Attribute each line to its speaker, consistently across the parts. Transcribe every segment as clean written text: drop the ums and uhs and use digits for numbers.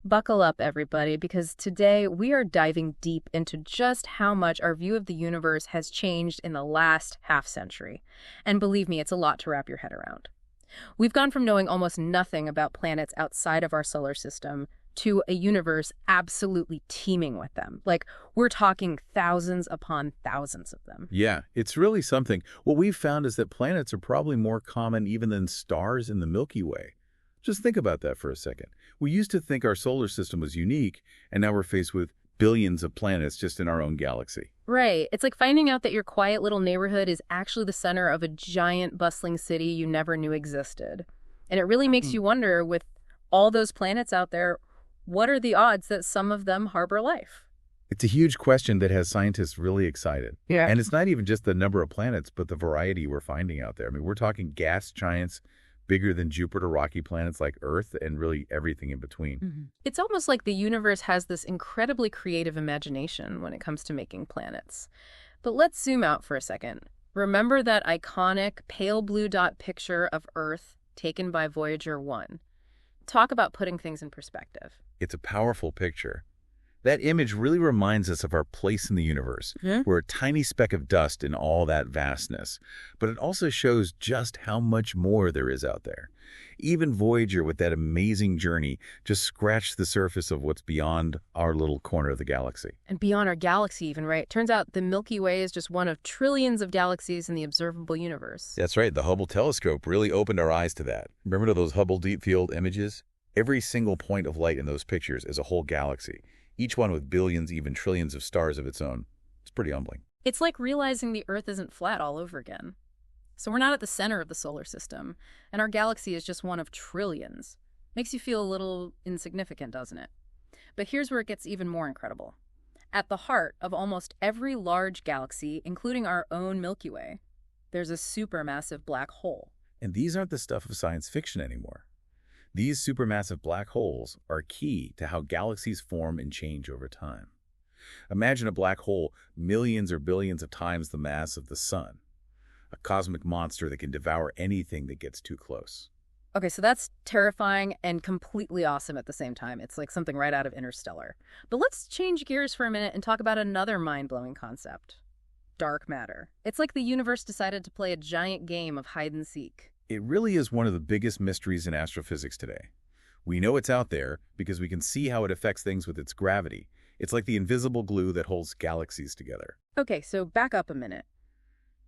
Speaker 1: Buckle up, everybody, because today we are diving deep into just how much our view of the universe has changed in the last half century. And believe me, it's a lot to wrap your head around. We've gone from knowing almost nothing about planets outside of our solar system to a universe absolutely teeming with them. Like, we're talking thousands upon thousands of them.
Speaker 2: Yeah, it's really something. What we've found is that planets are probably more common even than stars in the Milky Way. Just think about that for a second. We used to think our solar system was unique, and now we're faced with billions of planets just in our own galaxy.
Speaker 1: Right. It's like finding out that your quiet little neighborhood is actually the center of a giant, bustling city you never knew existed. And it really makes you wonder, with all those planets out there, what are the odds that some of them harbor life?
Speaker 2: It's a huge question that has scientists really excited.
Speaker 1: Yeah.
Speaker 2: And it's not even just the number of planets, but the variety we're finding out there. I mean, we're talking gas giants bigger than Jupiter, rocky planets like Earth, and really everything in between.
Speaker 1: It's almost like the universe has this incredibly creative imagination when it comes to making planets. But let's zoom out for a second. Remember that iconic pale blue dot picture of Earth taken by Voyager 1? Talk about putting things in perspective.
Speaker 2: It's a powerful picture. That image really reminds us of our place in the universe. We're a tiny speck of dust in all that vastness. But it also shows just how much more there is out there. Even Voyager, with that amazing journey, just scratched the surface of what's beyond our little corner of the galaxy.
Speaker 1: And beyond our galaxy even, right? Turns out the Milky Way is just one of trillions of galaxies in the observable universe.
Speaker 2: That's right. The Hubble telescope really opened our eyes to that. Remember those Hubble deep field images? Every single point of light in those pictures is a whole galaxy, each one with billions, even trillions of stars of its own. It's pretty humbling.
Speaker 1: It's like realizing the Earth isn't flat all over again. So we're not at the center of the solar system, and our galaxy is just one of trillions. Makes you feel a little insignificant, doesn't it? But here's where it gets even more incredible. At the heart of almost every large galaxy, including our own Milky Way, there's a supermassive black hole.
Speaker 2: And these aren't the stuff of science fiction anymore. These supermassive black holes are key to how galaxies form and change over time. Imagine a black hole millions or billions of times the mass of the sun, a cosmic monster that can devour anything that gets too close.
Speaker 1: Okay, so that's terrifying and completely awesome at the same time. It's like something right out of Interstellar. But let's change gears for a minute and talk about another mind-blowing concept. Dark matter. It's like the universe decided to play a giant game of hide and seek.
Speaker 2: It really is one of the biggest mysteries in astrophysics today. We know it's out there because we can see how it affects things with its gravity. It's like the invisible glue that holds galaxies together.
Speaker 1: Okay, so back up a minute.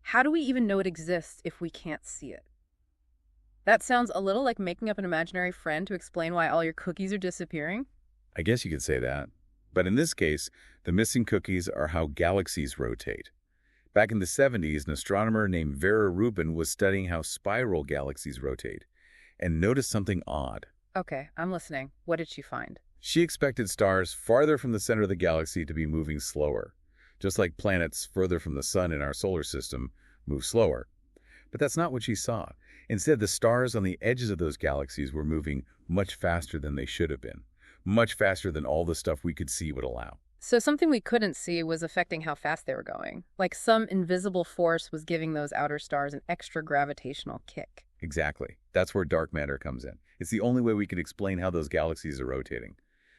Speaker 1: How do we even know it exists if we can't see it? That sounds a little like making up an imaginary friend to explain why all your cookies are disappearing.
Speaker 2: I guess you could say that. But in this case, the missing cookies are how galaxies rotate. Back in the 70s, an astronomer named Vera Rubin was studying how spiral galaxies rotate and noticed something odd.
Speaker 1: Okay, I'm listening. What did she find?
Speaker 2: She expected stars farther from the center of the galaxy to be moving slower, just like planets further from the sun in our solar system move slower. But that's not what she saw. Instead, the stars on the edges of those galaxies were moving much faster than they should have been, much faster than all the stuff we could see would allow.
Speaker 1: So something we couldn't see was affecting how fast they were going. Like some invisible force was giving those outer stars an extra gravitational kick.
Speaker 2: Exactly. That's where dark matter comes in. It's the only way we can explain how those galaxies are rotating.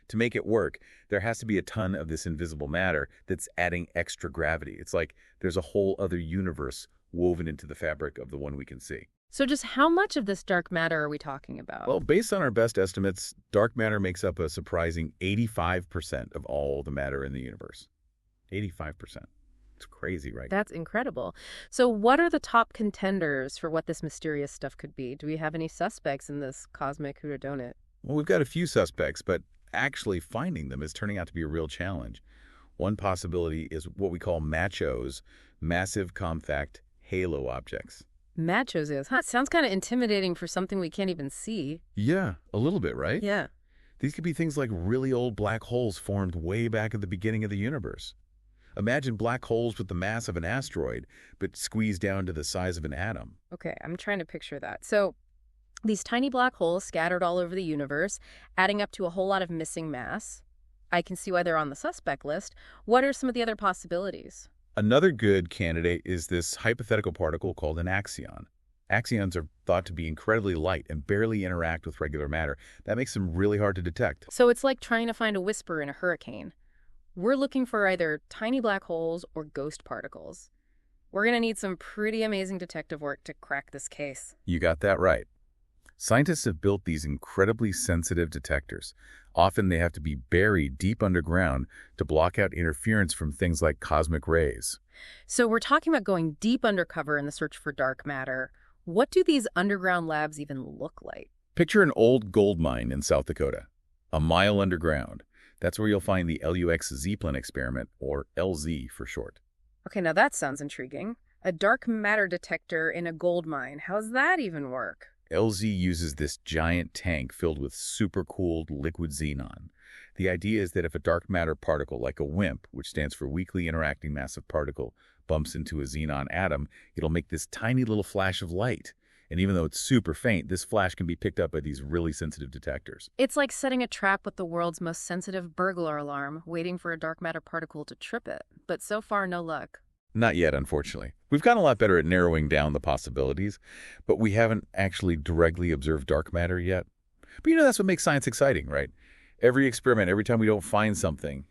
Speaker 2: To make it work, there has to be a ton of this invisible matter that's adding extra gravity. It's like there's a whole other universe woven into the fabric of the one we can see.
Speaker 1: So just how much of this dark matter are we talking about?
Speaker 2: Well, based on our best estimates, dark matter makes up a surprising 85% of all the matter in the universe. 85%. It's crazy, right?
Speaker 1: That's incredible. So what are the top contenders for what this mysterious stuff could be? Do we have any suspects in this cosmic whodunit?
Speaker 2: Well, we've got a few suspects, but actually finding them is turning out to be a real challenge. One possibility is what we call MACHOs, massive compact halo objects.
Speaker 1: Machos is, huh? Sounds kind of intimidating for something we can't even see.
Speaker 2: Yeah, a little bit, right?
Speaker 1: Yeah.
Speaker 2: These could be things like really old black holes formed way back at the beginning of the universe. Imagine black holes with the mass of an asteroid, but squeezed down to the size of an atom.
Speaker 1: Okay, I'm trying to picture that. So these tiny black holes scattered all over the universe, adding up to a whole lot of missing mass. I can see why they're on the suspect list. What are some of the other possibilities?
Speaker 2: Another good candidate is this hypothetical particle called an axion. Axions are thought to be incredibly light and barely interact with regular matter. That makes them really hard to detect.
Speaker 1: So it's like trying to find a whisper in a hurricane. We're looking for either tiny black holes or ghost particles. We're going to need some pretty amazing detective work to crack this case.
Speaker 2: You got that right. Scientists have built these incredibly sensitive detectors. Often they have to be buried deep underground to block out interference from things like cosmic rays.
Speaker 1: So we're talking about going deep undercover in the search for dark matter. What do these underground labs even look like?
Speaker 2: Picture an old gold mine in South Dakota, a mile underground. That's where you'll find the LUX Zeppelin experiment, or LZ for short.
Speaker 1: Okay, now that sounds intriguing. A dark matter detector in a gold mine. How's that even work?
Speaker 2: LZ uses this giant tank filled with supercooled liquid xenon. The idea is that if a dark matter particle, like a WIMP, which stands for weakly interacting massive particle, bumps into a xenon atom, it'll make this tiny little flash of light. And even though it's super faint, this flash can be picked up by these really sensitive detectors.
Speaker 1: It's like setting a trap with the world's most sensitive burglar alarm, waiting for a dark matter particle to trip it. But so far, no luck.
Speaker 2: Not yet, unfortunately. We've gotten a lot better at narrowing down the possibilities, but we haven't actually directly observed dark matter yet. But that's what makes science exciting, right? Every experiment, every time we don't find something,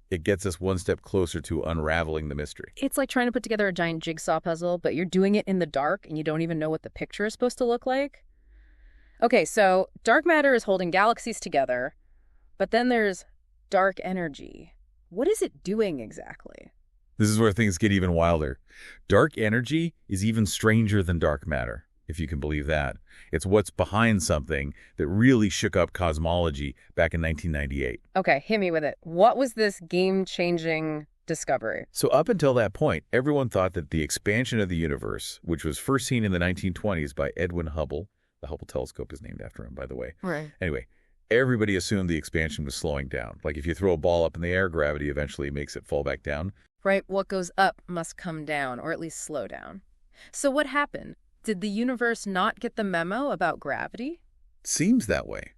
Speaker 2: it gets us one step closer to unraveling the mystery.
Speaker 1: It's like trying to put together a giant jigsaw puzzle, but you're doing it in the dark and you don't even know what the picture is supposed to look like. Okay, so dark matter is holding galaxies together, but then there's dark energy. What is it doing exactly?
Speaker 2: This is where things get even wilder. Dark energy is even stranger than dark matter, if you can believe that. It's what's behind something that really shook up cosmology back in 1998.
Speaker 1: Okay, hit me with it. What was this game-changing discovery?
Speaker 2: So up until that point, everyone thought that the expansion of the universe, which was first seen in the 1920s by Edwin Hubble, the Hubble telescope is named after him, by the way.
Speaker 1: Right.
Speaker 2: Anyway, everybody assumed the expansion was slowing down. Like if you throw a ball up in the air, gravity eventually makes it fall back down.
Speaker 1: Right, what goes up must come down, or at least slow down. So what happened? Did the universe not get the memo about gravity?
Speaker 2: Seems that way.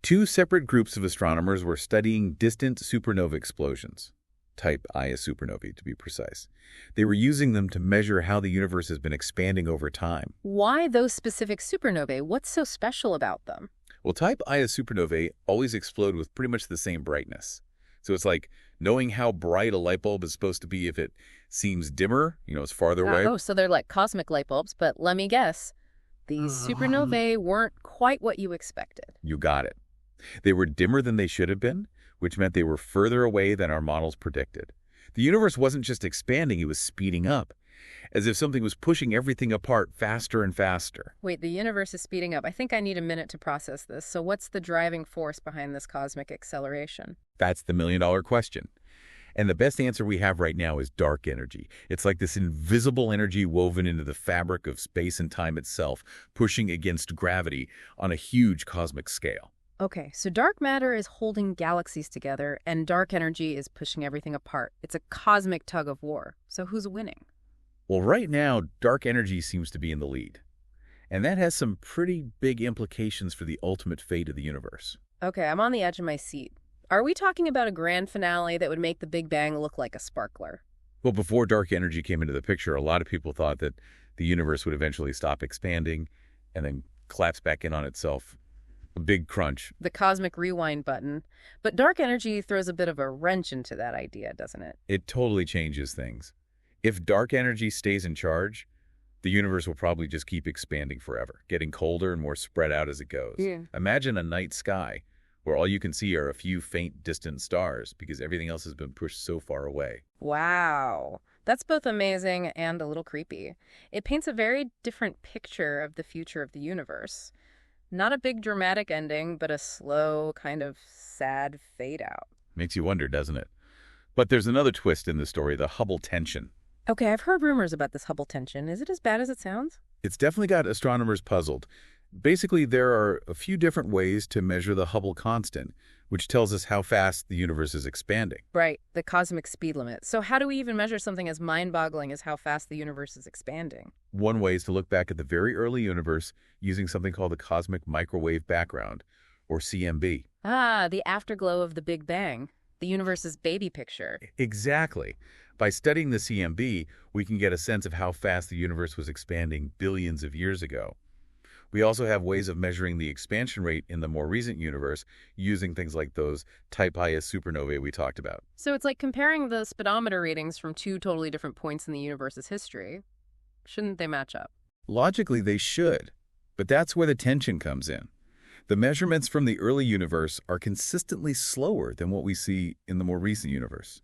Speaker 2: Two separate groups of astronomers were studying distant supernova explosions, type Ia supernovae to be precise. They were using them to measure how the universe has been expanding over time.
Speaker 1: Why those specific supernovae? What's so special about them?
Speaker 2: Well, type Ia supernovae always explode with pretty much the same brightness. So it's like knowing how bright a light bulb is supposed to be if it seems dimmer, it's farther away.
Speaker 1: Oh, so they're like cosmic light bulbs, but let me guess. These supernovae weren't quite what you expected.
Speaker 2: You got it. They were dimmer than they should have been, which meant they were further away than our models predicted. The universe wasn't just expanding, it was speeding up, as if something was pushing everything apart faster and faster.
Speaker 1: Wait, the universe is speeding up. I think I need a minute to process this. So what's the driving force behind this cosmic acceleration?
Speaker 2: That's the million-dollar question. And the best answer we have right now is dark energy. It's like this invisible energy woven into the fabric of space and time itself, pushing against gravity on a huge cosmic scale.
Speaker 1: Okay, so dark matter is holding galaxies together, and dark energy is pushing everything apart. It's a cosmic tug of war. So who's winning?
Speaker 2: Well, right now, dark energy seems to be in the lead. And that has some pretty big implications for the ultimate fate of the universe.
Speaker 1: Okay, I'm on the edge of my seat. Are we talking about a grand finale that would make the Big Bang look like a sparkler?
Speaker 2: Well, before dark energy came into the picture, a lot of people thought that the universe would eventually stop expanding and then collapse back in on itself. A big crunch.
Speaker 1: The cosmic rewind button. But dark energy throws a bit of a wrench into that idea, doesn't it?
Speaker 2: It totally changes things. If dark energy stays in charge, the universe will probably just keep expanding forever, getting colder and more spread out as it goes.
Speaker 1: Yeah.
Speaker 2: Imagine a night sky where all you can see are a few faint, distant stars because everything else has been pushed so far away.
Speaker 1: Wow. That's both amazing and a little creepy. It paints a very different picture of the future of the universe. Not a big dramatic ending, but a slow, kind of sad fade out.
Speaker 2: Makes you wonder, doesn't it? But there's another twist in the story, the Hubble tension.
Speaker 1: Okay, I've heard rumors about this Hubble tension. Is it as bad as it sounds?
Speaker 2: It's definitely got astronomers puzzled. Basically, there are a few different ways to measure the Hubble constant, which tells us how fast the universe is expanding.
Speaker 1: Right, the cosmic speed limit. So how do we even measure something as mind-boggling as how fast the universe is expanding?
Speaker 2: One way is to look back at the very early universe using something called the cosmic microwave background, or CMB.
Speaker 1: Ah, the afterglow of the Big Bang. The universe's baby picture.
Speaker 2: Exactly. By studying the CMB, we can get a sense of how fast the universe was expanding billions of years ago. We also have ways of measuring the expansion rate in the more recent universe using things like those Type Ia supernovae we talked about.
Speaker 1: So it's like comparing the speedometer readings from two totally different points in the universe's history. Shouldn't they match up?
Speaker 2: Logically, they should, but that's where the tension comes in. The measurements from the early universe are consistently slower than what we see in the more recent universe.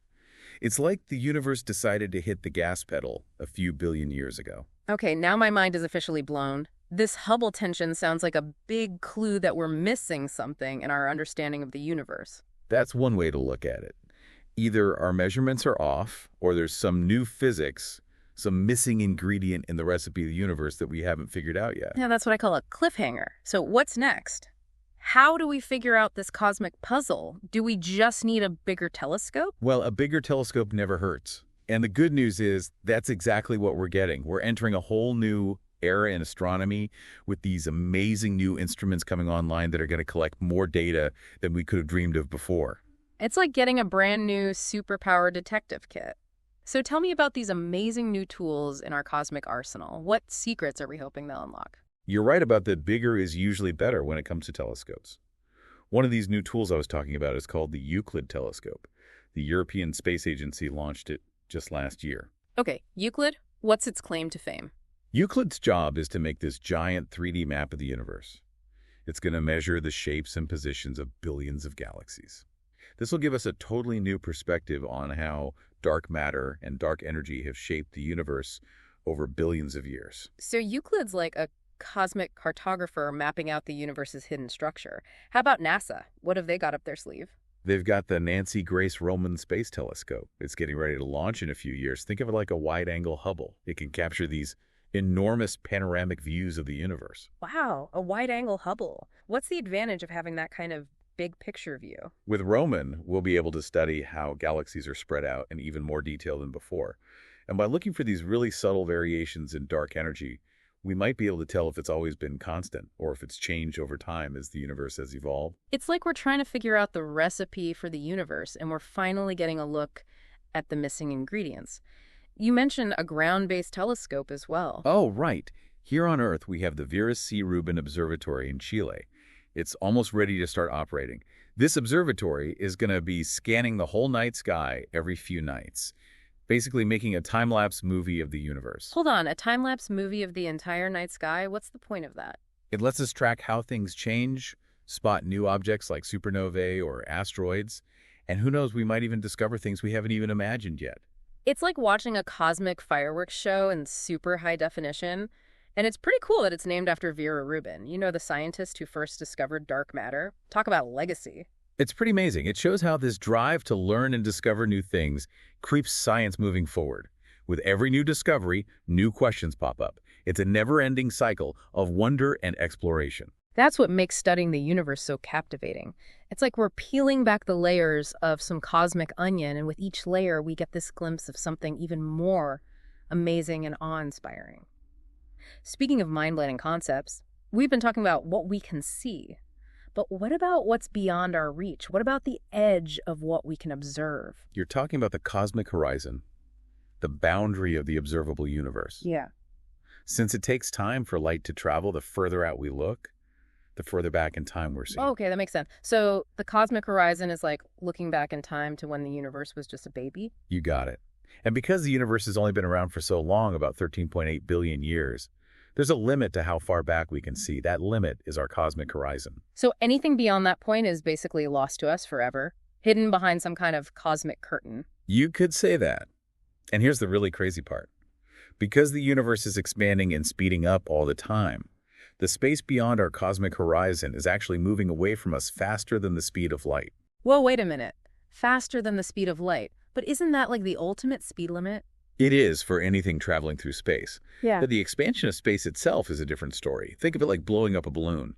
Speaker 2: It's like the universe decided to hit the gas pedal a few billion years ago.
Speaker 1: Okay, now my mind is officially blown. This Hubble tension sounds like a big clue that we're missing something in our understanding of the universe.
Speaker 2: That's one way to look at it. Either our measurements are off, or there's some new physics, some missing ingredient in the recipe of the universe that we haven't figured out yet.
Speaker 1: Yeah, that's what I call a cliffhanger. So what's next? How do we figure out this cosmic puzzle? Do we just need a bigger telescope?
Speaker 2: Well, a bigger telescope never hurts. And the good news is that's exactly what we're getting. We're entering a whole new era in astronomy with these amazing new instruments coming online that are going to collect more data than we could have dreamed of before.
Speaker 1: It's like getting a brand new superpower detective kit. So tell me about these amazing new tools in our cosmic arsenal. What secrets are we hoping they'll unlock?
Speaker 2: You're right about that bigger is usually better when it comes to telescopes. One of these new tools I was talking about is called the Euclid telescope. The European Space Agency launched it just last year.
Speaker 1: Okay, Euclid, what's its claim to fame?
Speaker 2: Euclid's job is to make this giant 3D map of the universe. It's going to measure the shapes and positions of billions of galaxies. This will give us a totally new perspective on how dark matter and dark energy have shaped the universe over billions of years.
Speaker 1: So Euclid's like a cosmic cartographer mapping out the universe's hidden structure. How about NASA? What have they got up their sleeve?
Speaker 2: They've got the Nancy Grace Roman Space Telescope. It's getting ready to launch in a few years. Think of it like a wide-angle Hubble. It can capture these enormous panoramic views of the universe.
Speaker 1: Wow, a wide-angle Hubble. What's the advantage of having that kind of big picture view?
Speaker 2: With Roman, we'll be able to study how galaxies are spread out in even more detail than before. And by looking for these really subtle variations in dark energy, we might be able to tell if it's always been constant or if it's changed over time as the universe has evolved.
Speaker 1: It's like we're trying to figure out the recipe for the universe, and we're finally getting a look at the missing ingredients. You mentioned a ground-based telescope as well.
Speaker 2: Oh, right. Here on Earth, we have the Vera C. Rubin Observatory in Chile. It's almost ready to start operating. This observatory is going to be scanning the whole night sky every few nights, basically making a time-lapse movie of the universe.
Speaker 1: Hold on, a time-lapse movie of the entire night sky? What's the point of that?
Speaker 2: It lets us track how things change, spot new objects like supernovae or asteroids, and who knows, we might even discover things we haven't even imagined yet.
Speaker 1: It's like watching a cosmic fireworks show in super high definition. And it's pretty cool that it's named after Vera Rubin, you know, the scientist who first discovered dark matter. Talk about legacy.
Speaker 2: It's pretty amazing. It shows how this drive to learn and discover new things keeps science moving forward. With every new discovery, new questions pop up. It's a never-ending cycle of wonder and exploration.
Speaker 1: That's what makes studying the universe so captivating. It's like we're peeling back the layers of some cosmic onion, and with each layer, we get this glimpse of something even more amazing and awe-inspiring. Speaking of mind-blowing concepts, we've been talking about what we can see. But what about what's beyond our reach? What about the edge of what we can observe?
Speaker 2: You're talking about the cosmic horizon, the boundary of the observable universe.
Speaker 1: Yeah.
Speaker 2: Since it takes time for light to travel, the further out we look, the further back in time we're seeing.
Speaker 1: Oh, okay, that makes sense. So the cosmic horizon is like looking back in time to when the universe was just a baby?
Speaker 2: You got it. And because the universe has only been around for so long, about 13.8 billion years, there's a limit to how far back we can see. That limit is our cosmic horizon.
Speaker 1: So anything beyond that point is basically lost to us forever, hidden behind some kind of cosmic curtain.
Speaker 2: You could say that. And here's the really crazy part. Because the universe is expanding and speeding up all the time, the space beyond our cosmic horizon is actually moving away from us faster than the speed of light.
Speaker 1: Whoa, wait a minute. Faster than the speed of light. But isn't that like the ultimate speed limit?
Speaker 2: It is for anything traveling through space.
Speaker 1: Yeah.
Speaker 2: But the expansion of space itself is a different story. Think of it like blowing up a balloon.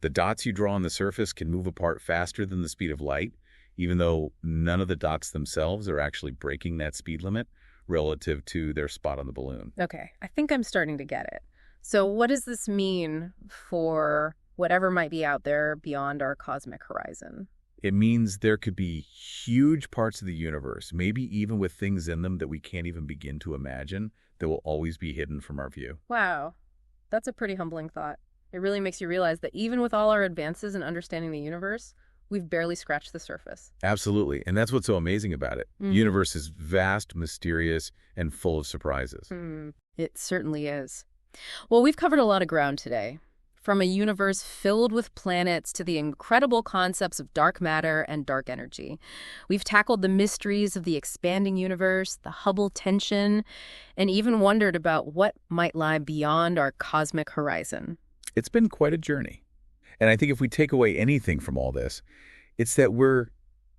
Speaker 2: The dots you draw on the surface can move apart faster than the speed of light, even though none of the dots themselves are actually breaking that speed limit relative to their spot on the balloon.
Speaker 1: Okay, I think I'm starting to get it. So what does this mean for whatever might be out there beyond our cosmic horizon?
Speaker 2: It means there could be huge parts of the universe, maybe even with things in them that we can't even begin to imagine, that will always be hidden from our view.
Speaker 1: Wow, that's a pretty humbling thought. It really makes you realize that even with all our advances in understanding the universe, we've barely scratched the surface.
Speaker 2: Absolutely. And that's what's so amazing about it. The universe is vast, mysterious, and full of surprises.
Speaker 1: It certainly is. Well, we've covered a lot of ground today. From a universe filled with planets to the incredible concepts of dark matter and dark energy. We've tackled the mysteries of the expanding universe, the Hubble tension, and even wondered about what might lie beyond our cosmic horizon.
Speaker 2: It's been quite a journey. And I think if we take away anything from all this, it's that we're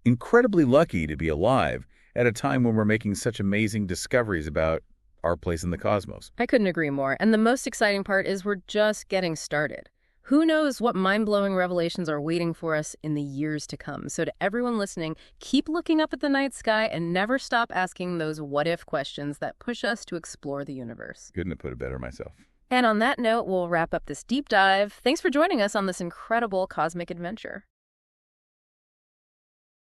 Speaker 2: incredibly lucky to be alive at a time when we're making such amazing discoveries about our place in the cosmos.
Speaker 1: I couldn't agree more. And the most exciting part is we're just getting started. Who knows what mind-blowing revelations are waiting for us in the years to come. So to everyone listening, keep looking up at the night sky and never stop asking those what-if questions that push us to explore the universe.
Speaker 2: Couldn't have put it better myself.
Speaker 1: And on that note, we'll wrap up this deep dive. Thanks for joining us on this incredible cosmic adventure.